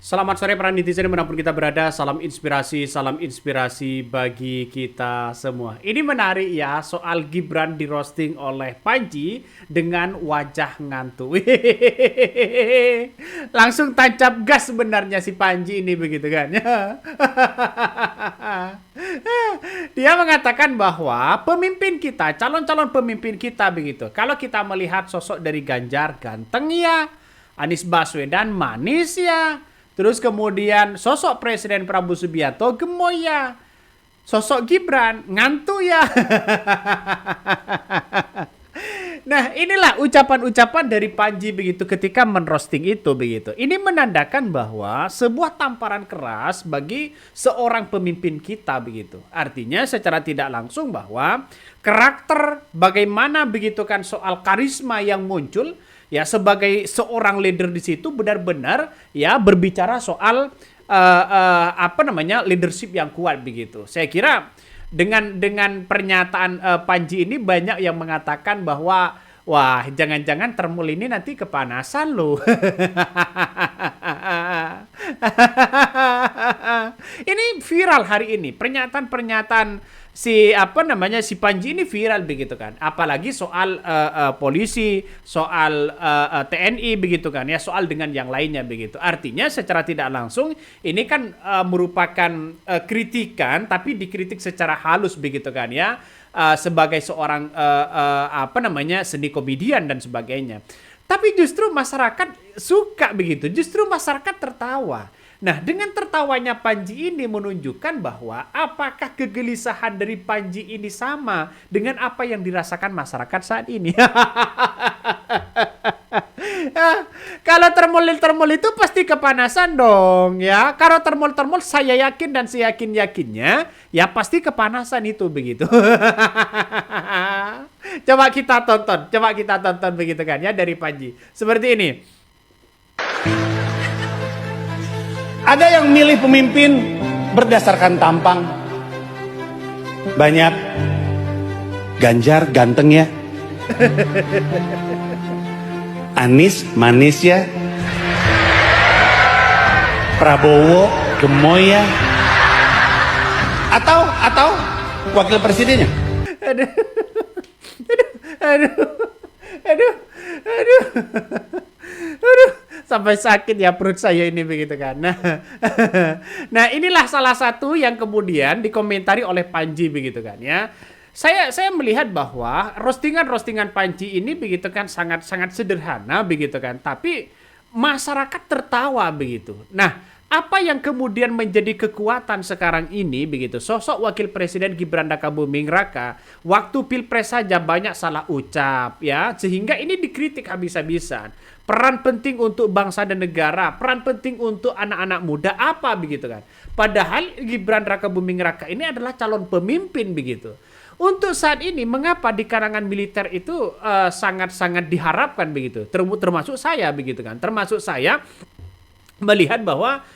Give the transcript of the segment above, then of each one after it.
Selamat sore para netizen dimanapun kita berada. Salam inspirasi bagi kita semua. Ini menarik ya, soal Gibran di roasting oleh Panji dengan wajah ngantuk. Langsung tancap gas sebenarnya si Panji ini begitu kan. Dia mengatakan bahwa pemimpin kita, calon-calon pemimpin kita begitu. Kalau kita melihat sosok dari Ganjar ganteng ya, Anies Baswedan manis ya. Terus kemudian sosok Presiden Prabowo Subianto gemoy ya. Sosok Gibran ngantuk ya. Nah, inilah ucapan-ucapan dari Panji begitu ketika menroasting itu begitu. Ini menandakan bahwa sebuah tamparan keras bagi seorang pemimpin kita begitu. Artinya secara tidak langsung bahwa karakter bagaimana begitu kan soal karisma yang muncul ya sebagai seorang leader di situ benar-benar ya berbicara soal leadership yang kuat begitu. Saya kira dengan pernyataan Panji ini banyak yang mengatakan bahwa wah jangan-jangan termul ini nanti kepanasan loh. Ini viral hari ini pernyataan-pernyataan si Panji ini viral begitu kan, apalagi soal polisi, soal TNI begitu kan ya, soal dengan yang lainnya begitu. Artinya secara tidak langsung ini kan merupakan kritikan tapi dikritik secara halus begitu kan ya, sebagai seorang seni komedian dan sebagainya. Tapi justru masyarakat suka begitu, justru masyarakat tertawa. Nah, dengan tertawanya Panji ini menunjukkan bahwa apakah kegelisahan dari Panji ini sama dengan apa yang dirasakan masyarakat saat ini. Kalau termul itu pasti kepanasan dong ya. Kalau termul saya yakin dan saya yakinnya ya pasti kepanasan itu begitu. Coba kita tonton begitu kan ya dari Panji. Seperti ini. Ada yang milih pemimpin berdasarkan tampang. Banyak. Ganjar ganteng ya. Anies manis ya. Prabowo gemoy ya. Atau wakil presidennya. Aduh. Sampai sakit ya perut saya ini begitu kan. Nah, inilah salah satu yang kemudian dikomentari oleh Panji begitu kan ya. Saya melihat bahwa roastingan Panji ini begitu kan sangat sederhana begitu kan, tapi masyarakat tertawa begitu. Nah, apa yang kemudian menjadi kekuatan sekarang ini begitu, sosok wakil presiden Gibran Rakabuming Raka waktu pilpres saja banyak salah ucap ya, sehingga ini dikritik habis-habisan. Peran penting untuk bangsa dan negara, peran penting untuk anak-anak muda apa begitu kan. Padahal Gibran Rakabuming Raka ini adalah calon pemimpin begitu. Untuk saat ini mengapa di kalangan militer itu sangat-sangat diharapkan begitu, termasuk saya begitu kan, termasuk saya melihat bahwa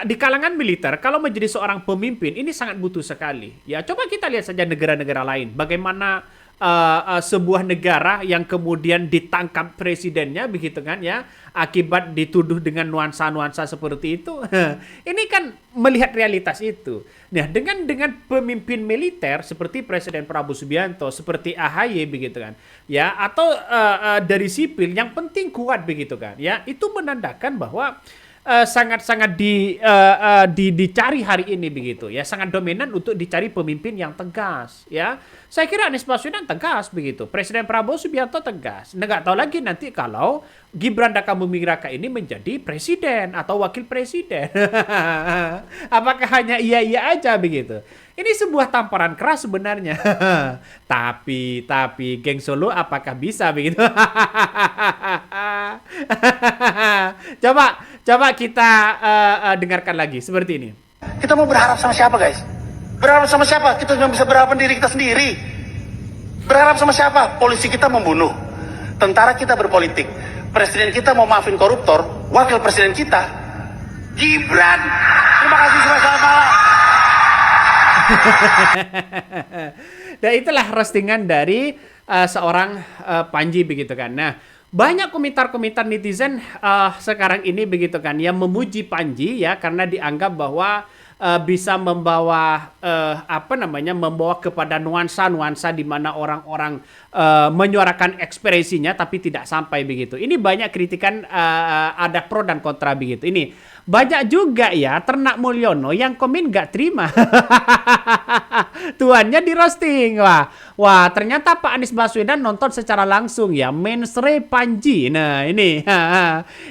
di kalangan militer kalau menjadi seorang pemimpin ini sangat butuh sekali. Ya coba kita lihat saja negara-negara lain bagaimana sebuah negara yang kemudian ditangkap presidennya begitu kan ya, akibat dituduh dengan nuansa-nuansa seperti itu. Ini kan melihat realitas itu. Nah, dengan pemimpin militer seperti Presiden Prabowo Subianto, seperti AHY begitu kan ya, atau dari sipil yang penting kuat begitu kan ya, itu menandakan bahwa sangat-sangat dicari hari ini begitu ya, sangat dominan untuk dicari pemimpin yang tegas ya. Saya kira Anies Baswedan tegas begitu, Presiden Prabowo Subianto tegas. Nggak tahu lagi nanti kalau Gibran Rakabuming Raka ini menjadi presiden atau wakil presiden. Apakah hanya iya aja begitu? Ini sebuah tamparan keras sebenarnya. tapi geng Solo apakah bisa begitu? Coba kita dengarkan lagi seperti ini. Kita mau berharap sama siapa guys? Berharap sama siapa? Kita cuma bisa berharap diri kita sendiri. Berharap sama siapa? Polisi kita membunuh. Tentara kita berpolitik. Presiden kita mau maafin koruptor. Wakil presiden kita Gibran. Terima kasih, selamat malam. Dan itulah roastingan dari seorang Panji begitu kan. Nah, banyak komentar-komentar netizen sekarang ini begitu kan yang memuji Panji ya karena dianggap bahwa bisa membawa membawa kepada nuansa-nuansa di mana orang-orang menyuarakan ekspresinya tapi tidak sampai begitu. Ini banyak kritikan, ada pro dan kontra begitu. Ini banyak juga ya Ternak Mulyono yang komen gak terima. Tuannya di roasting. Wah, ternyata Pak Anies Baswedan nonton secara langsung ya mensre Panji. Nah, ini.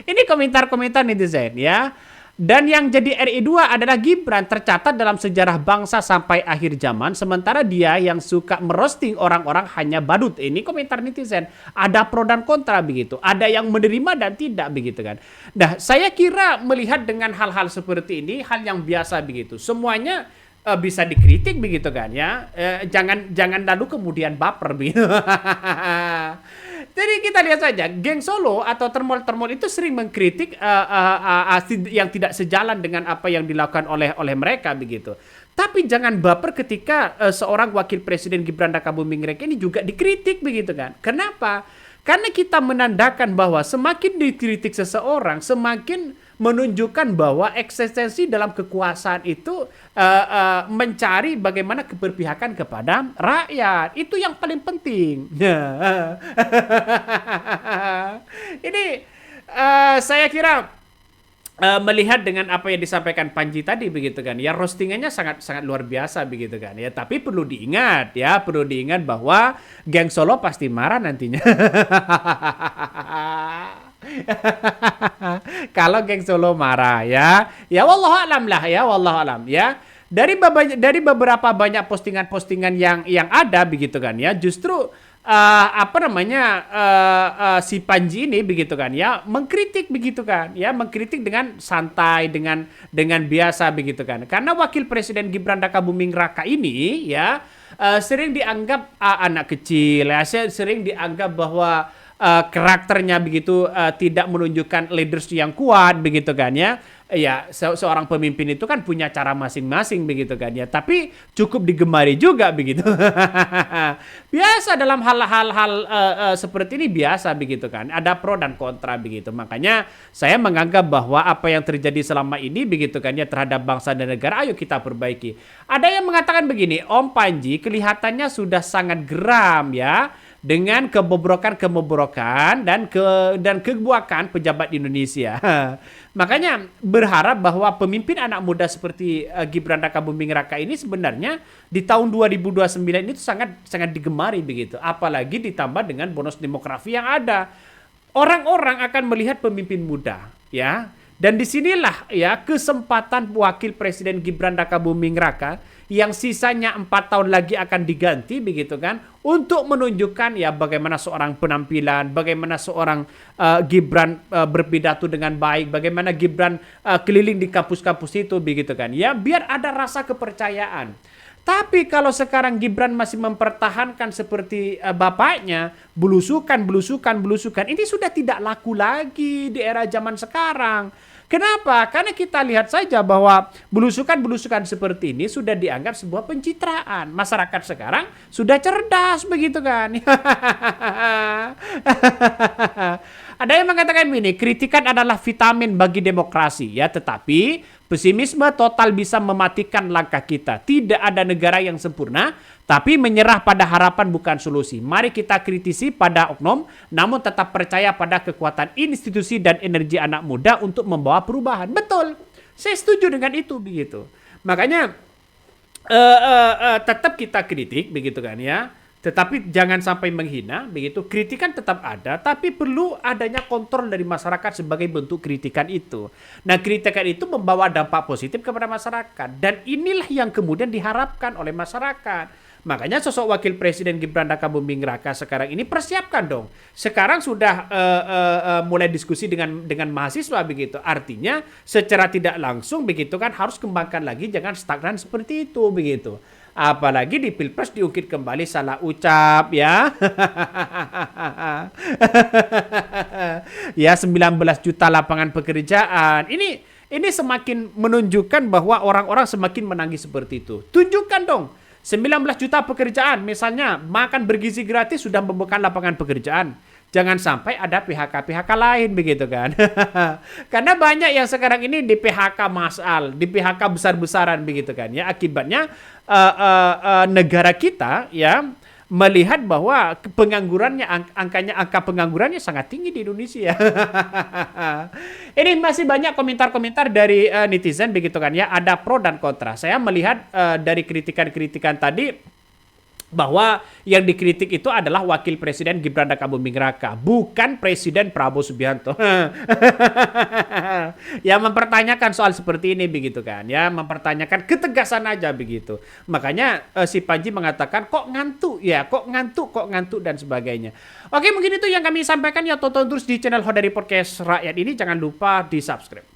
Ini komentar-komentar netizen ya. Dan yang jadi RI2 adalah Gibran, tercatat dalam sejarah bangsa sampai akhir zaman, sementara dia yang suka merosting orang-orang hanya badut. Ini komentar netizen. Ada pro dan kontra begitu. Ada yang menerima dan tidak begitu kan. Nah, saya kira melihat dengan hal-hal seperti ini, hal yang biasa begitu. Semuanya bisa dikritik begitu kan ya. Jangan lalu kemudian baper begitu. Jadi kita lihat saja, geng Solo atau termol-termol itu sering mengkritik yang tidak sejalan dengan apa yang dilakukan oleh mereka begitu. Tapi jangan baper ketika seorang wakil presiden Gibran Rakabuming Raka ini juga dikritik begitu kan. Kenapa? Karena kita menandakan bahwa semakin dikritik seseorang, semakin menunjukkan bahwa eksistensi dalam kekuasaan itu mencari bagaimana keberpihakan kepada rakyat. Itu yang paling penting. Ini saya kira melihat dengan apa yang disampaikan Panji tadi begitu kan ya, roastingannya sangat sangat luar biasa begitu kan ya, tapi perlu diingat bahwa geng Solo pasti marah nantinya. Kalau geng Solo marah ya wallahu alam ya. Dari beberapa banyak postingan-postingan yang ada begitu kan ya, justru si Panji ini begitu kan ya mengkritik begitu kan ya, mengkritik dengan santai, dengan biasa begitu kan, karena wakil presiden Gibran Rakabuming Raka ini ya sering dianggap anak kecil ya, sering dianggap bahwa karakternya begitu tidak menunjukkan leadership yang kuat begitu kan ya. Ya, seorang pemimpin itu kan punya cara masing-masing begitu kan ya, tapi cukup digemari juga begitu. Biasa dalam hal-hal seperti ini biasa begitu kan, ada pro dan kontra begitu. Makanya saya menganggap bahwa apa yang terjadi selama ini begitu kan ya terhadap bangsa dan negara, ayo kita perbaiki. Ada yang mengatakan begini, Om Panji kelihatannya sudah sangat geram ya dengan kebobrokan dan kebuakan pejabat di Indonesia. Makanya berharap bahwa pemimpin anak muda seperti Gibran Rakabuming Raka ini sebenarnya di tahun 2029 itu sangat digemari begitu. Apalagi ditambah dengan bonus demografi yang ada. Orang-orang akan melihat pemimpin muda ya. Dan disinilah ya kesempatan wakil presiden Gibran Rakabuming Raka yang sisanya 4 tahun lagi akan diganti begitu kan, untuk menunjukkan ya bagaimana seorang penampilan, bagaimana seorang Gibran berpidato dengan baik, bagaimana Gibran keliling di kampus-kampus itu begitu kan ya, biar ada rasa kepercayaan. Tapi kalau sekarang Gibran masih mempertahankan seperti bapaknya, belusukan, ini sudah tidak laku lagi di era zaman sekarang. Kenapa? Karena kita lihat saja bahwa belusukan seperti ini sudah dianggap sebuah pencitraan. Masyarakat sekarang sudah cerdas begitu kan. Ada yang mengatakan ini, kritikan adalah vitamin bagi demokrasi ya, tetapi pesimisme total bisa mematikan langkah kita. Tidak ada negara yang sempurna, tapi menyerah pada harapan bukan solusi. Mari kita kritisi pada oknum, namun tetap percaya pada kekuatan institusi dan energi anak muda untuk membawa perubahan. Betul, saya setuju dengan itu begitu. Makanya tetap kita kritik begitu kan ya. Tetapi jangan sampai menghina begitu. Kritikan tetap ada, tapi perlu adanya kontrol dari masyarakat sebagai bentuk kritikan itu. Nah, kritikan itu membawa dampak positif kepada masyarakat, dan inilah yang kemudian diharapkan oleh masyarakat. Makanya sosok wakil presiden Gibran Rakabuming Raka sekarang ini persiapkan dong. Sekarang sudah mulai diskusi dengan mahasiswa begitu. Artinya secara tidak langsung begitu kan harus kembangkan lagi, jangan stagnan seperti itu begitu. Apalagi di Pilpres diungkit kembali salah ucap ya. Ya 19 juta lapangan pekerjaan. Ini semakin menunjukkan bahwa orang-orang semakin menangis seperti itu. Tunjukkan dong 19 juta pekerjaan, misalnya makan bergizi gratis sudah membuka lapangan pekerjaan. Jangan sampai ada PHK-PHK lain begitu kan. Karena banyak yang sekarang ini di PHK massal, di PHK besar-besaran begitu kan ya. Akibatnya negara kita ya melihat bahwa penganggurannya angka penganggurannya sangat tinggi di Indonesia. Ini masih banyak komentar-komentar dari netizen begitu kan ya, ada pro dan kontra. Saya melihat dari kritikan-kritikan tadi bahwa yang dikritik itu adalah Wakil Presiden Gibran Rakabuming Raka, bukan Presiden Prabowo Subianto. Yang mempertanyakan soal seperti ini begitu kan ya, mempertanyakan ketegasan aja begitu. Makanya si Panji mengatakan kok ngantuk dan sebagainya. Oke, mungkin itu yang kami sampaikan ya. Tonton terus di channel Hodari Podcast Rakyat ini, jangan lupa di subscribe.